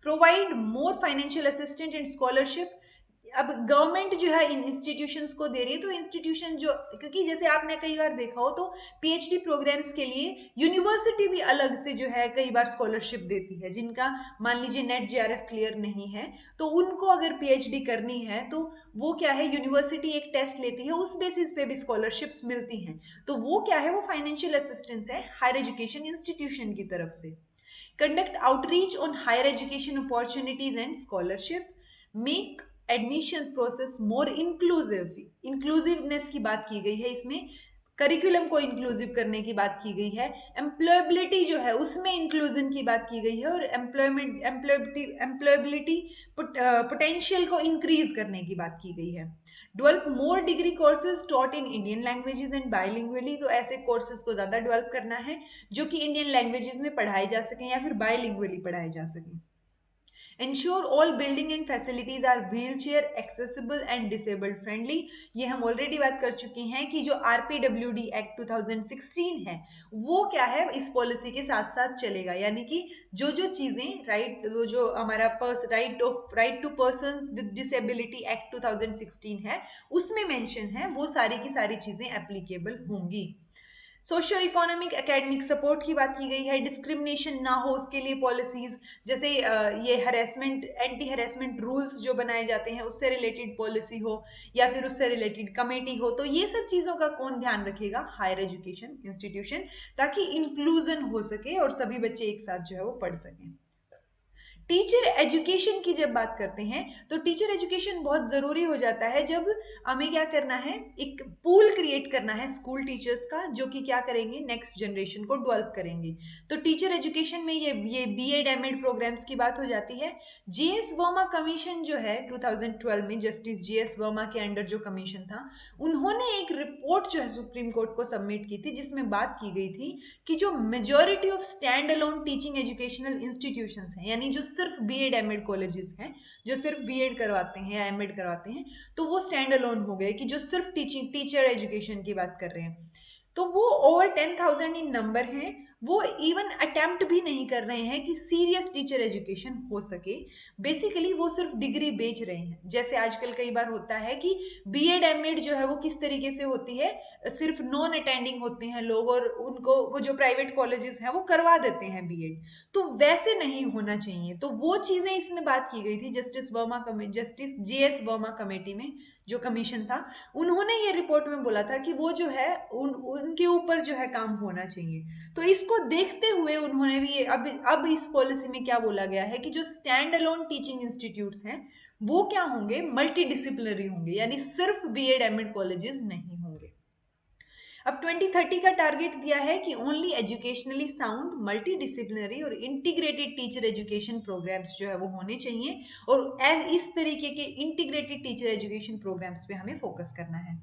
Provide more financial assistant and scholarship. अब गवर्नमेंट जो है इन इंस्टीट्यूशंस को दे रही है तो इंस्टीट्यूशन जो, क्योंकि जैसे आपने कई बार देखा हो तो पीएचडी प्रोग्राम्स के लिए यूनिवर्सिटी भी अलग से जो है कई बार स्कॉलरशिप देती है। जिनका मान लीजिए नेट जेआरएफ क्लियर नहीं है तो उनको अगर पीएचडी करनी है तो वो क्या है, यूनिवर्सिटी एक टेस्ट लेती है, उस बेसिस पे भी स्कॉलरशिप्स मिलती हैं। तो वो क्या है, वो फाइनेंशियल असिस्टेंस है हायर एजुकेशन इंस्टीट्यूशन की तरफ से। Conduct outreach on higher education opportunities and scholarship. Make admission process more inclusive. Inclusiveness की बात की गई है इसमें। करिकुलम को इंक्लूसिव करने की बात की गई है, एम्प्लॉयबिलिटी जो है उसमें इंक्लूजन की बात की गई है, और एम्प्लॉयबिलिटी पोटेंशियल को इंक्रीज करने की बात की गई है। Develop more degree courses taught in Indian languages and bilingually, तो ऐसे कोर्सेज को ज़्यादा डेवलप करना है जो कि इंडियन लैंग्वेजेस में पढ़ाए जा सकें या फिर बायलिंगुअली पढ़ाए जा सकें। Ensure all building and facilities are wheelchair accessible and disabled friendly। ये हम ऑलरेडी बात कर चुके हैं कि जो RPWD एक्ट 2016 है वो क्या है, इस पॉलिसी के साथ साथ चलेगा, यानी कि जो जो चीजें राइट, वो जो हमारा right to persons with disability act 2016 है उसमें मेंशन है, वो सारी की सारी चीजें एप्लीकेबल होंगी। सोशियो इकोनॉमिक एकेडमिक सपोर्ट की बात की गई है, डिस्क्रिमिनेशन ना हो उसके लिए पॉलिसीज, जैसे ये हरेसमेंट एंटी हरेसमेंट रूल्स जो बनाए जाते हैं उससे रिलेटेड पॉलिसी हो या फिर उससे रिलेटेड कमेटी हो, तो ये सब चीज़ों का कौन ध्यान रखेगा, हायर एजुकेशन इंस्टीट्यूशन, ताकि इंक्लूजन हो सके और सभी बच्चे एक साथ जो है वो पढ़ सकें। टीचर एजुकेशन की जब बात करते हैं तो टीचर एजुकेशन बहुत ज़रूरी हो जाता है जब हमें क्या करना है, एक पूल क्रिएट करना है स्कूल टीचर्स का, जो कि क्या करेंगे, नेक्स्ट जनरेशन को डेवलप करेंगे। तो टीचर एजुकेशन में ये बीएड एमएड प्रोग्राम्स की बात हो जाती है। जीएस वर्मा कमीशन जो है 2012 में, जस्टिस जीएस वर्मा के अंडर जो कमीशन था, उन्होंने एक रिपोर्ट जो है सुप्रीम कोर्ट को सबमिट की थी जिसमें बात की गई थी कि जो majority of stand alone teaching educational institutions हैं, यानी जो सिर्फ बीएड एमएड कॉलेजेस हैं, जो सिर्फ बीएड करवाते हैं या एमएड करवाते हैं, तो वो स्टैंड अलोन हो गए कि जो सिर्फ टीचर एजुकेशन की बात कर रहे हैं, तो वो ओवर 10,000 इन नंबर हैं। वो इवन अटेम्प्ट भी नहीं कर रहे हैं कि सीरियस टीचर एजुकेशन हो सके। बेसिकली वो सिर्फ डिग्री बेच रहे हैं, जैसे आजकल कई बार होता है कि बीएड एमएड जो है वो किस तरीके से होती है, सिर्फ नॉन अटेंडिंग होते हैं लोग और उनको वो जो प्राइवेट कॉलेजेस हैं वो करवा देते हैं बीएड, तो वैसे नहीं होना चाहिए। तो वो चीजें इसमें बात की गई थी जस्टिस जीएस वर्मा कमेटी में, जो कमीशन था, उन्होंने ये रिपोर्ट में बोला था कि वो जो है उनके ऊपर जो है काम होना चाहिए। तो इसको देखते हुए उन्होंने भी अब इस पॉलिसी में क्या बोला गया है कि जो स्टैंड अलोन टीचिंग इंस्टीट्यूट्स हैं वो क्या होंगे, मल्टी डिसिप्लिनरी होंगे, यानी सिर्फ बीएड एमएड कॉलेजेस नहीं होंगे। अब 2030 का टारगेट दिया है कि only educationally sound multi disciplinary और इंटीग्रेटेड टीचर एजुकेशन प्रोग्राम्स जो है वो होने चाहिए, और इस तरीके के इंटीग्रेटेड टीचर एजुकेशन प्रोग्राम्स पे हमें फोकस करना है।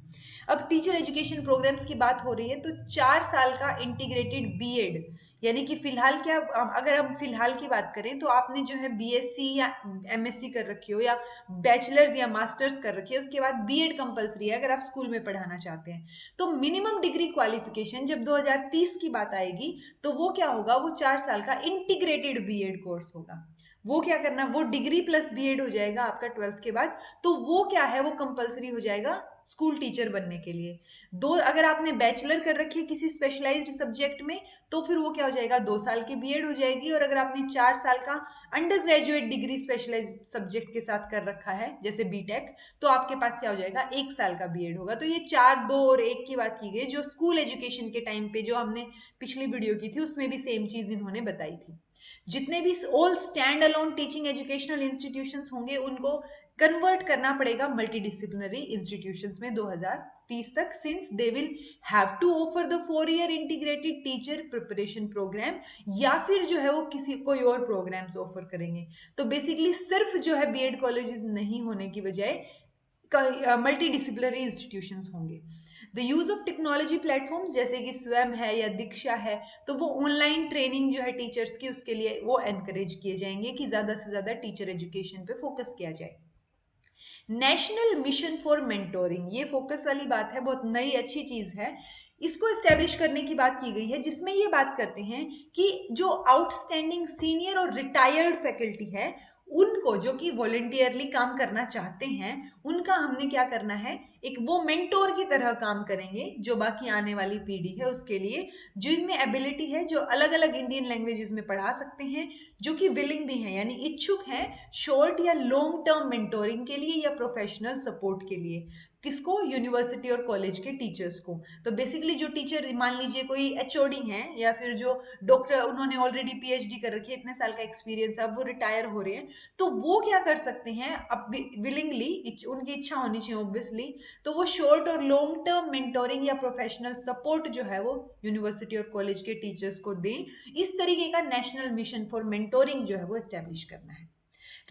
अब टीचर एजुकेशन प्रोग्राम्स की बात हो रही है तो 4 साल का इंटीग्रेटेड बीएड, यानी कि फिलहाल क्या, अगर हम फिलहाल की बात करें तो आपने जो है बीएससी या एमएससी कर रखी हो या बैचलर्स या मास्टर्स कर रखी है, उसके बाद बीएड कंपलसरी है अगर आप स्कूल में पढ़ाना चाहते हैं। तो मिनिमम डिग्री क्वालिफिकेशन जब 2030 की बात आएगी तो वो क्या होगा, वो 4 साल का इंटीग्रेटेड बीएड कोर्स होगा। वो क्या करना, वो डिग्री प्लस बीएड हो जाएगा आपका 12th के बाद, तो वो क्या है, वो कंपलसरी हो जाएगा स्कूल टीचर बनने के लिए। दो, अगर आपने बैचलर कर रखी है किसी स्पेशलाइज्ड सब्जेक्ट में तो फिर वो क्या हो जाएगा, 2 साल की बीएड हो जाएगी। और अगर आपने 4 साल का undergraduate degree specialised subject के साथ कर रखा है जैसे बीटेक, तो आपके पास क्या हो जाएगा, 1 साल का बीएड होगा। तो ये 4, 2 और 1 की बात की गई, जो स्कूल एजुकेशन के टाइम पे जो हमने पिछली वीडियो की थी उसमें भी सेम चीज इन्होंने बताई थी। जितने भी all stand alone teaching educational institutions होंगे उनको कन्वर्ट करना पड़ेगा मल्टी डिसिप्लिनरी इंस्टीट्यूशंस में 2030 तक, since they will have to offer the 4 year integrated teacher preparation programme, या फिर जो है वो किसी कोई और प्रोग्राम्स ऑफर करेंगे। तो बेसिकली सिर्फ जो है बीएड कॉलेजेस नहीं होने की बजाय मल्टी डिसिप्लिनरी इंस्टीट्यूशंस होंगे। The use of technology platforms जैसे कि स्वयं है या दीक्षा है, तो वो ऑनलाइन ट्रेनिंग जो है टीचर्स की उसके लिए वो एनकरेज किए जाएंगे कि ज़्यादा से ज़्यादा टीचर एजुकेशन पे फोकस किया जाए। नेशनल मिशन फॉर मेंटोरिंग, ये फोकस वाली बात है, बहुत नई अच्छी चीज है। इसको एस्टेब्लिश करने की बात की गई है जिसमें ये बात करते हैं कि जो आउटस्टैंडिंग सीनियर और रिटायर्ड फैकल्टी है उनको, जो कि वॉलेंटियरली काम करना चाहते हैं, उनका हमने क्या करना है, एक वो मेंटोर की तरह काम करेंगे जो बाकी आने वाली पीढ़ी है उसके लिए, जिनमें एबिलिटी है, जो अलग अलग इंडियन लैंग्वेजेस में पढ़ा सकते हैं, जो कि विलिंग भी हैं यानी इच्छुक हैं शॉर्ट या लॉन्ग टर्म मेंटोरिंग के लिए या प्रोफेशनल सपोर्ट के लिए। किसको, यूनिवर्सिटी और कॉलेज के टीचर्स को। तो बेसिकली जो टीचर मान लीजिए कोई एचओडी हैं या फिर जो डॉक्टर, उन्होंने ऑलरेडी पीएचडी कर रखी है, इतने साल का एक्सपीरियंस है, अब वो रिटायर हो रहे हैं, तो वो क्या कर सकते हैं, अब विलिंगली, उनकी इच्छा होनी चाहिए ऑब्वियसली, तो वो शॉर्ट और लॉन्ग टर्म मेंटोरिंग या प्रोफेशनल सपोर्ट जो है वो यूनिवर्सिटी और कॉलेज के टीचर्स को दें। इस तरीके का नेशनल मिशन फॉर मेंटोरिंग जो है वो एस्टेब्लिश करना है।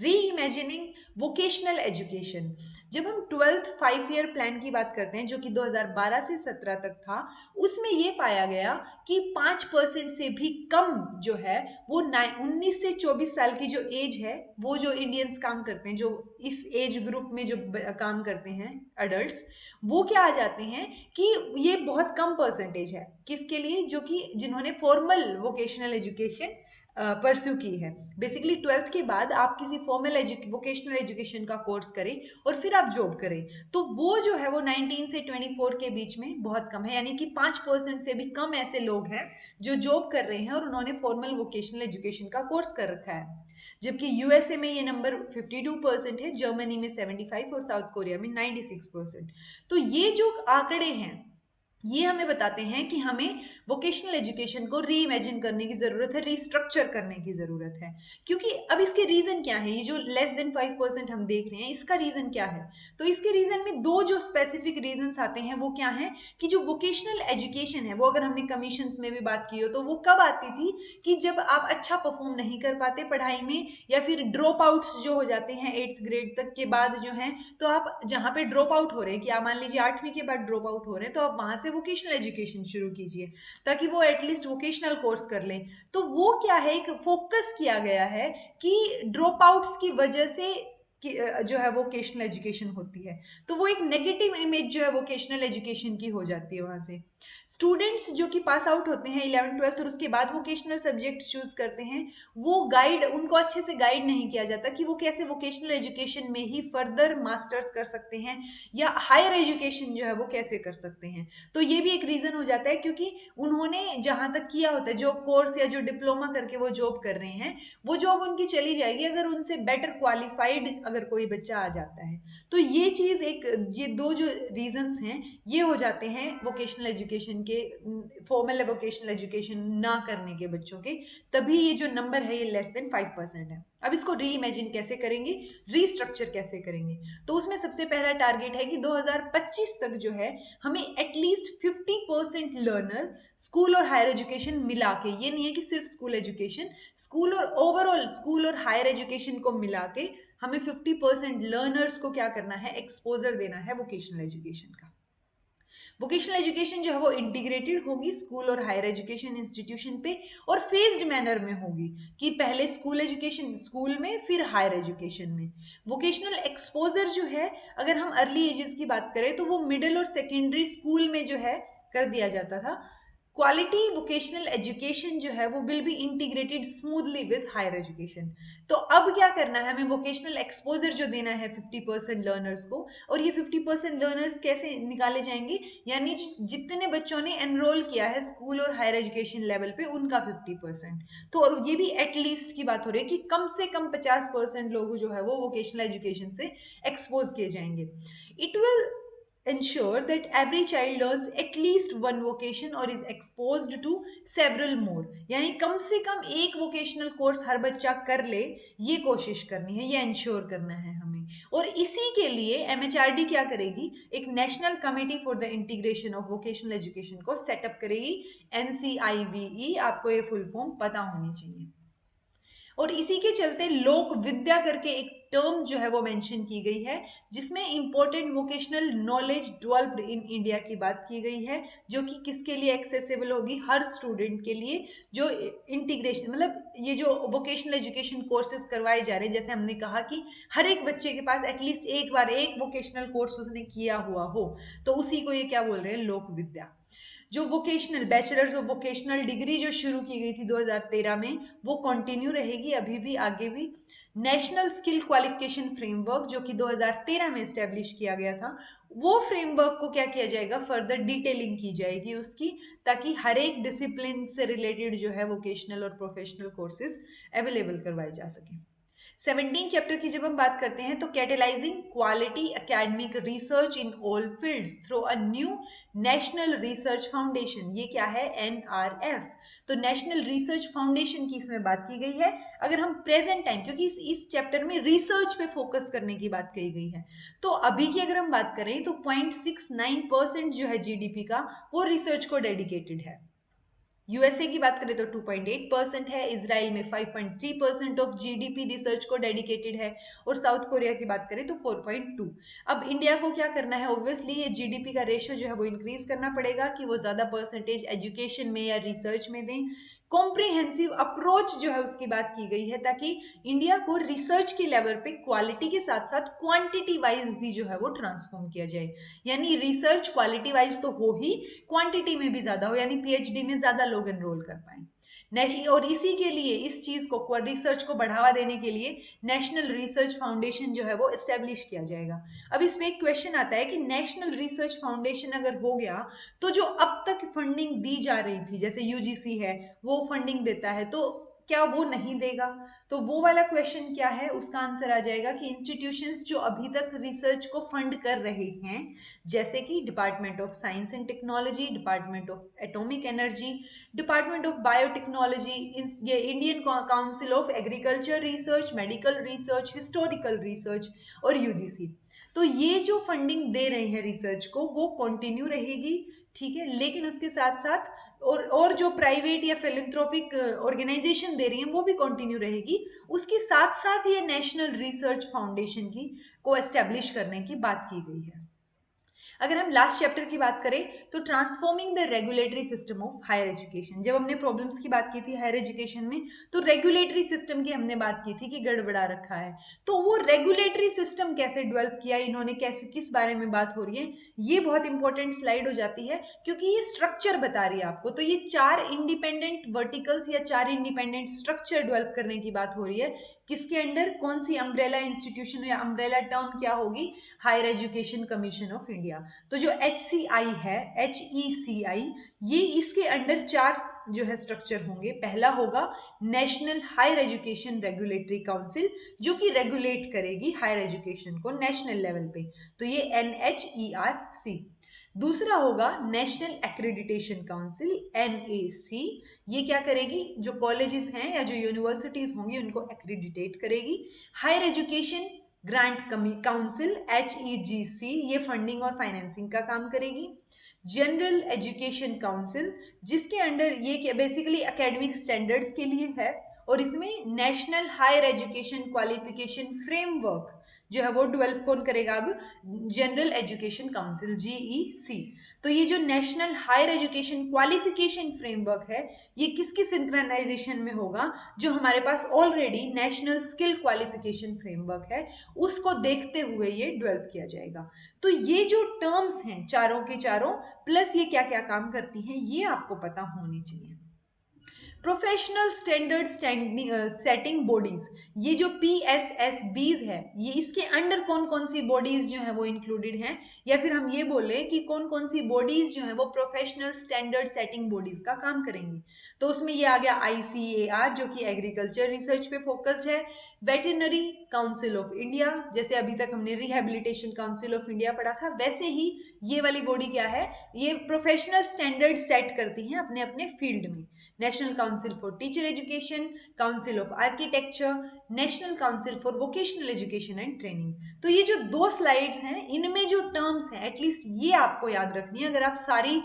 री इमेजिनिंग वोकेशनल एजुकेशन। जब हम 12th 5 ईयर प्लान की बात करते हैं जो कि 2012 से 17 तक था, उसमें ये पाया गया कि 5% से भी कम जो है वो 19 से 24 साल की जो एज है, वो जो इंडियंस काम करते हैं, जो इस एज ग्रुप में जो काम करते हैं अडल्ट, वो क्या आ जाते हैं कि ये बहुत कम परसेंटेज है किसके लिए, जो कि जिन्होंने फॉर्मल वोकेशनल एजुकेशन परस्यू की है। बेसिकली 12th के बाद आप किसी फॉर्मल वोकेशनल एजुकेशन का कोर्स करें और फिर आप जॉब करें, तो वो जो है वो 19 से 24 के बीच में बहुत कम है, यानी कि 5% से भी कम ऐसे लोग हैं जो जॉब कर रहे हैं और उन्होंने फॉर्मल वोकेशनल एजुकेशन का कोर्स कर रखा है। जबकि यूएसए में ये नंबर 52% है, जर्मनी में 75 और साउथ कोरिया में 96%। तो ये जो आंकड़े हैं ये हमें बताते हैं कि हमें वोकेशनल एजुकेशन को री इमेजिन करने की जरूरत है, रिस्ट्रक्चर करने की जरूरत है। क्योंकि अब इसके रीजन क्या है, ये जो लेस देन 5% हम देख रहे हैं, इसका रीजन क्या है? तो इसके रीजन में दो जो स्पेसिफिक रीजन आते हैं वो क्या है कि जो वोकेशनल एजुकेशन है वो, अगर हमने कमीशन में भी बात की हो, तो वो कब आती थी कि जब आप अच्छा परफॉर्म नहीं कर पाते पढ़ाई में, या फिर ड्रॉप आउट्स जो हो जाते हैं 8th ग्रेड तक के बाद जो है, तो आप जहाँ पे ड्रॉप आउट हो रहे हैं, कि आप मान लीजिए 8वीं के बाद ड्रॉप आउट हो रहे हैं, तो आप वहां से वोकेशनल एजुकेशन शुरू कीजिए ताकि वो एटलीस्ट वोकेशनल कोर्स कर लें। तो वो क्या है, एक फोकस किया गया है कि ड्रॉप आउट्स की वजह से जो है वोकेशनल एजुकेशन होती है, तो वो एक नेगेटिव इमेज जो है वोकेशनल एजुकेशन की हो जाती है वहां से। स्टूडेंट्स जो कि पास आउट होते हैं 11th 12th और उसके बाद वोकेशनल सब्जेक्ट चूज करते हैं, वो गाइड, उनको अच्छे से गाइड नहीं किया जाता कि वो कैसे वोकेशनल एजुकेशन में ही फर्दर मास्टर्स कर सकते हैं या हायर एजुकेशन जो है वो कैसे कर सकते हैं। तो ये भी एक रीजन हो जाता है, क्योंकि उन्होंने जहां तक किया होता है, जो कोर्स या जो डिप्लोमा करके वो जॉब कर रहे हैं, वो जॉब उनकी चली जाएगी अगर उनसे बेटर क्वालिफाइड अगर कोई बच्चा आ जाता है। तो ये चीज एक, ये दो जो रीजंस हैं ये हो जाते हैं वोकेशनल एजुकेशन के, फॉर्मल वोकेशनल एजुकेशन ना करने के बच्चों के, तभी ये जो नंबर है ये लेस देन 5% है। अब इसको री इमेजिन कैसे करेंगे, रीस्ट्रक्चर कैसे करेंगे? तो उसमें सबसे पहला टारगेट है कि 2025 तक जो है हमें एटलीस्ट 50% लर्नर स्कूल और हायर एजुकेशन मिला के, ये नहीं है कि सिर्फ स्कूल एजुकेशन, स्कूल और ओवरऑल स्कूल और हायर एजुकेशन को मिला के हमें 50% लर्नर्स को क्या करना है, एक्सपोजर देना है वोकेशनल एजुकेशन का। वोकेशनल एजुकेशन जो है वो इंटीग्रेटेड होगी स्कूल और हायर एजुकेशन इंस्टीट्यूशन पे, और फेज्ड मैनर में होगी, कि पहले स्कूल एजुकेशन स्कूल में फिर हायर एजुकेशन में। वोकेशनल एक्सपोजर जो है, अगर हम अर्ली एजेस की बात करें तो वो मिडिल और सेकेंडरी स्कूल में जो है कर दिया जाता था। क्वालिटी वोकेशनल एजुकेशन जो है वो will be integrated smoothly with higher education. तो अब क्या करना है, हमें वोकेशनल एक्सपोजर जो देना है 50% लर्नर्स को, और ये 50% लर्नर्स कैसे निकाले जाएंगे, यानी जितने बच्चों ने एनरोल किया है स्कूल और हायर एजुकेशन लेवल पे उनका 50%। तो और ये भी एटलीस्ट की बात हो रही है कि कम से कम 50% लोग जो है वो वोकेशनल एजुकेशन से एक्सपोज किए जाएंगे। It will ensure that every child learns at least one vocation or is exposed to several more, यानी कम से कम एक वोकेशनल कोर्स हर बच्चा कर ले, ये कोशिश करनी है, ये इंश्योर करना है हमें। और इसी के लिए एमएचआरडी क्या करेगी, एक national committee for the integration of vocational education को सेटअप करेगी, एनसीआईवीई, आपको ये फुल फॉर्म पता होनी चाहिए। और इसी के चलते लोक विद्या करके एक टर्म जो है वो मेंशन की गई है, जिसमें important vocational knowledge developed in India की बात की गई है, जो कि किसके लिए एक्सेसिबल होगी, हर स्टूडेंट के लिए, जो इंटीग्रेशन, मतलब ये जो वोकेशनल एजुकेशन कोर्सेज करवाए जा रहे हैं, जैसे हमने कहा कि हर एक बच्चे के पास एटलीस्ट एक बार एक वोकेशनल कोर्स उसने किया हुआ हो, तो उसी को ये क्या बोल रहे हैं, लोक विद्या। जो vocational bachelors of vocational degree जो शुरू की गई थी 2013 में, वो कंटिन्यू रहेगी अभी भी, आगे भी। नेशनल स्किल क्वालिफिकेशन फ्रेमवर्क जो कि 2013 में स्टैब्लिश किया गया था, वो फ्रेमवर्क को क्या किया जाएगा, फर्दर डिटेलिंग की जाएगी उसकी, ताकि हर एक डिसिप्लिन से रिलेटेड जो है वोकेशनल और प्रोफेशनल कोर्सेज अवेलेबल करवाए जा सके। 17 चैप्टर की जब हम बात करते हैं तो catalysing quality academic research in all fields through a new national research foundation, ये क्या है, NRF। तो नेशनल रिसर्च फाउंडेशन की इसमें बात की गई है। अगर हम प्रेजेंट टाइम, क्योंकि इस चैप्टर में रिसर्च पे फोकस करने की बात कही गई है, तो अभी की अगर हम बात करें तो 0.69% जो है जीडीपी का वो रिसर्च को डेडिकेटेड है। यूएसए की बात करें तो 2.8% है, इसराइल में 5.3% ऑफ जीडीपी रिसर्च को डेडिकेटेड है, और साउथ कोरिया की बात करें तो 4.2। अब इंडिया को क्या करना है, ऑब्वियसली ये जीडीपी का रेशियो जो है वो इंक्रीज करना पड़ेगा कि वो ज्यादा परसेंटेज एजुकेशन में या रिसर्च में दें। कॉम्प्रिहेंसिव अप्रोच जो है उसकी बात की गई है, ताकि इंडिया को रिसर्च के लेवल पे क्वालिटी के साथ साथ क्वांटिटी वाइज भी जो है वो ट्रांसफॉर्म किया जाए। यानी रिसर्च क्वालिटी वाइज तो हो ही, क्वांटिटी में भी ज्यादा हो, यानी पीएचडी में ज्यादा लोग एनरोल कर पाए नहीं। और इसी के लिए, इस चीज को, रिसर्च को बढ़ावा देने के लिए नेशनल रिसर्च फाउंडेशन जो है वो एस्टेब्लिश किया जाएगा। अब इसमें एक क्वेश्चन आता है कि नेशनल रिसर्च फाउंडेशन अगर हो गया तो जो अब तक फंडिंग दी जा रही थी, जैसे यूजीसी है वो फंडिंग देता है, तो क्या वो नहीं देगा? तो वो वाला क्वेश्चन क्या है, उसका आंसर आ जाएगा कि इंस्टीट्यूशंस जो अभी तक रिसर्च को फंड कर रहे हैं, जैसे कि department of science and technology, department of atomic energy, department of biotechnology, ये Indian council of agriculture research, medical research, historical research और यूजीसी, तो ये जो फंडिंग दे रहे हैं रिसर्च को वो कंटिन्यू रहेगी, ठीक है। लेकिन उसके साथ साथ और जो प्राइवेट या फिलैंथ्रोपिक ऑर्गेनाइजेशन दे रही हैं वो भी कंटिन्यू रहेगी। उसके साथ साथ ये नेशनल रिसर्च फाउंडेशन की को एस्टेब्लिश करने की बात की गई है। अगर हम लास्ट चैप्टर की बात करें तो transforming the regulatory system of higher education, जब हमने प्रॉब्लम्स की बात की थी हायर एजुकेशन में, तो रेगुलेटरी सिस्टम की हमने बात की थी कि गड़बड़ा रखा है, तो वो रेगुलेटरी सिस्टम कैसे डेवलप किया इन्होंने, कैसे, किस बारे में बात हो रही है, ये बहुत इंपॉर्टेंट स्लाइड हो जाती है, क्योंकि ये स्ट्रक्चर बता रही है आपको। तो ये 4 इंडिपेंडेंट वर्टिकल्स या 4 इंडिपेंडेंट स्ट्रक्चर डेवलप करने की बात हो रही है, किसके अंडर, कौन सी अम्ब्रेला इंस्टीट्यूशन या अम्ब्रेला टर्म क्या होगी, higher education commission of India. तो जो HCI है, HECI, ये इसके अंडर 4 जो है स्ट्रक्चर होंगे। पहला होगा national higher education regulatory council, जो कि रेगुलेट करेगी हायर एजुकेशन को नेशनल लेवल पे, तो ये NHERC। दूसरा होगा नेशनल एक्रेडिटेशन काउंसिल, NAC, ये क्या करेगी, जो कॉलेजेस हैं या जो यूनिवर्सिटीज होंगी उनको एक्रेडिटेट करेगी। Higher education grant council, HEGC, ये फंडिंग और फाइनेंसिंग का काम करेगी। जनरल एजुकेशन काउंसिल, जिसके अंडर ये बेसिकली एकेडमिक स्टैंडर्ड्स के लिए है, और इसमें national higher education qualification framework जो है वो डेवलप कौन करेगा, अब जनरल एजुकेशन काउंसिल, GEC। तो ये जो national higher education qualification framework है, ये किसकी सिंक्रोनाइजेशन में होगा, जो हमारे पास already national skill qualification framework है उसको देखते हुए ये डेवलप किया जाएगा। तो ये जो टर्म्स हैं चारों के चारों, प्लस ये क्या क्या काम करती हैं, ये आपको पता होनी चाहिए। प्रोफेशनल स्टैंडर्ड सेटिंग बॉडीज, ये जो PSSBs है, ये इसके अंडर कौन कौन सी बॉडीज जो है वो इंक्लूडेड हैं, या फिर हम ये बोले कि कौन कौन सी बॉडीज जो है वो प्रोफेशनल स्टैंडर्ड सेटिंग बॉडीज का काम करेंगी। तो उसमें ये आ गया ICAR, जो कि एग्रीकल्चर रिसर्च पे फोकस्ड है। वेटरनरी काउंसिल ऑफ इंडिया, जैसे अभी तक हमने रिहेबिलिटेशन काउंसिल ऑफ इंडिया पढ़ा था, वैसे ही ये वाली बॉडी क्या है, ये प्रोफेशनल स्टैंडर्ड सेट करती हैं अपने अपने फील्ड में। National council for teacher education, council of architecture, national council for vocational education and training. तो ये जो 2 स्लाइड्स हैं, इनमें जो टर्म्स हैं एटलीस्ट ये आपको याद रखनी है, अगर आप सारी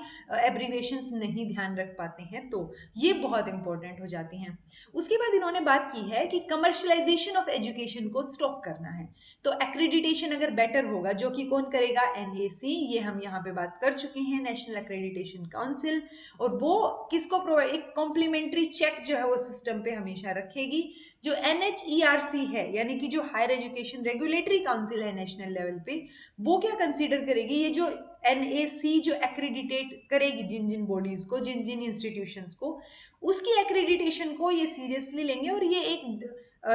एब्रीवेशंस नहीं ध्यान रख पाते हैं तो ये बहुत इंपॉर्टेंट हो जाती हैं। उसके बाद इन्होंने बात की है कि कमर्शलाइजेशन ऑफ एजुकेशन को स्टॉप करना है, तो एक्रेडिटेशन अगर बेटर होगा, जो कि कौन करेगा, NAC, ये हम यहाँ पे बात कर चुके हैं, नेशनल एक्रेडिटेशन काउंसिल, और वो किसको प्रोवाइड, एक कॉम्प्लीमेंट्री चेक जो है वो सिस्टम पे हमेशा रखेगी। जो NHERC है, यानी कि जो हायर एजुकेशन रेगुलेटरी काउंसिल है नेशनल लेवल पे, वो क्या कंसीडर करेगी, ये जो NAC जो एक्रेडिटेट करेगी जिन जिन बॉडीज को, जिन जिन इंस्टीट्यूशंस को, उसकी एक्रेडिटेशन को ये सीरियसली लेंगे, और ये एक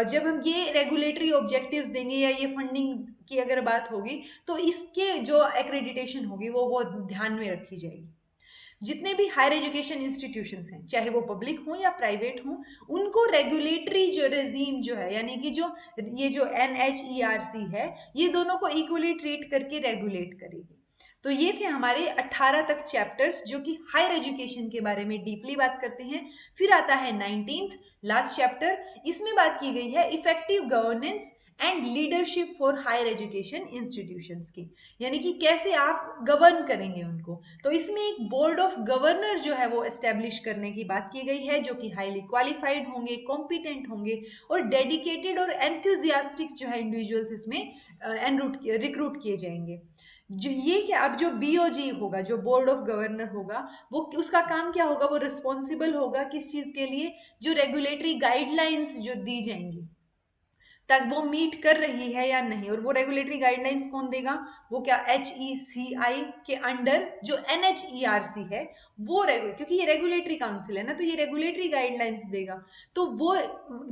जब हम ये रेगुलेटरी ऑब्जेक्टिव्स देंगे या ये फंडिंग की अगर बात होगी, तो इसके जो एक्रेडिटेशन होगी वो बहुत ध्यान में रखी जाएगी। जितने भी हायर एजुकेशन इंस्टीट्यूशंस हैं, चाहे वो पब्लिक हों या प्राइवेट हों, उनको रेगुलेटरी जो रेजीम जो है, यानी कि जो ये जो NHERC है, ये दोनों को इक्वली ट्रीट करके रेगुलेट करेगी। तो ये थे हमारे 18 तक चैप्टर्स जो कि हायर एजुकेशन के बारे में डीपली बात करते हैं। फिर आता है 19th लास्ट चैप्टर। इसमें बात की गई है effective governance and leadership for higher education institutions की, यानी कि कैसे आप गवर्न करेंगे उनको। तो इसमें एक बोर्ड ऑफ गवर्नर जो है वो एस्टेब्लिश करने की बात की गई है, जो कि हाईली क्वालिफाइड होंगे, कॉम्पिटेंट होंगे और डेडिकेटेड और एंथुजियास्टिक जो है इंडिविजुअल्स इसमें रिक्रूट किए जाएंगे। जो ये क्या, अब जो BOG होगा, जो बोर्ड ऑफ गवर्नर होगा, वो उसका काम क्या होगा, वो रिस्पॉन्सिबल होगा किस चीज के लिए, जो रेगुलेटरी गाइडलाइंस जो दी जाएंगी तक वो मीट कर रही है या नहीं। और वो रेगुलेटरी गाइडलाइंस कौन देगा, वो क्या HECI के अंडर जो NHERC है वो क्योंकि ये रेगुलेटरी काउंसिल है ना, तो ये रेगुलेटरी गाइडलाइंस देगा। तो वो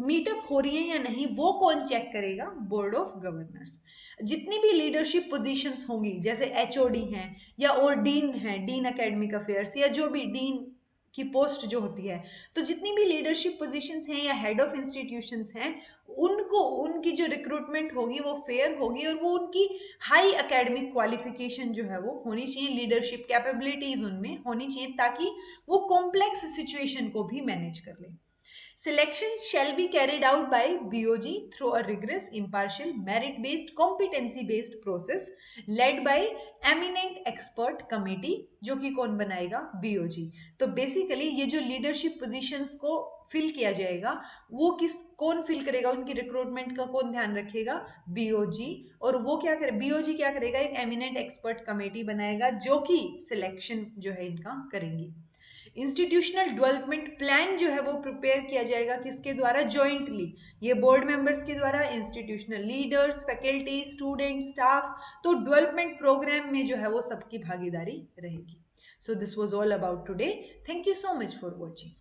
मीटअप हो रही है या नहीं वो कौन चेक करेगा, बोर्ड ऑफ गवर्नर्स। जितनी भी लीडरशिप पोजीशंस होंगी, जैसे HOD हैं या और डीन है, डीन एकेडमिक अफेयर्स, या जो भी डीन की पोस्ट जो होती है, तो जितनी भी लीडरशिप पोजीशंस हैं या हेड ऑफ इंस्टीट्यूशंस हैं, उनको उनकी जो रिक्रूटमेंट होगी वो फेयर होगी और वो उनकी हाई एकेडमिक क्वालिफिकेशन जो है वो होनी चाहिए, लीडरशिप कैपेबिलिटीज उनमें होनी चाहिए, ताकि वो कॉम्प्लेक्स सिचुएशन को भी मैनेज कर ले। Selection shall be carried out by BOG through a rigorous, impartial, merit-based, competency-based process led by eminent expert committee, जो कि कौन बनाएगा, BOG। तो बेसिकली ये जो लीडरशिप पोजीशंस को फिल किया जाएगा, वो कौन फिल करेगा, उनकी रिक्रूटमेंट का कौन ध्यान रखेगा, BOG। और वो क्या करे, BOG क्या करेगा, एक एमिनेंट एक्सपर्ट कमेटी बनाएगा जो कि सिलेक्शन जो है इनका करेंगी। इंस्टीट्यूशनल डेवलपमेंट प्लान जो है वो प्रिपेयर किया जाएगा किसके द्वारा, जॉइंटली, ये बोर्ड मेंबर्स के द्वारा, institutional leaders, faculty, student, staff. तो डेवलपमेंट प्रोग्राम में जो है वो सबकी भागीदारी रहेगी। So this was all about today. Thank you so much for watching.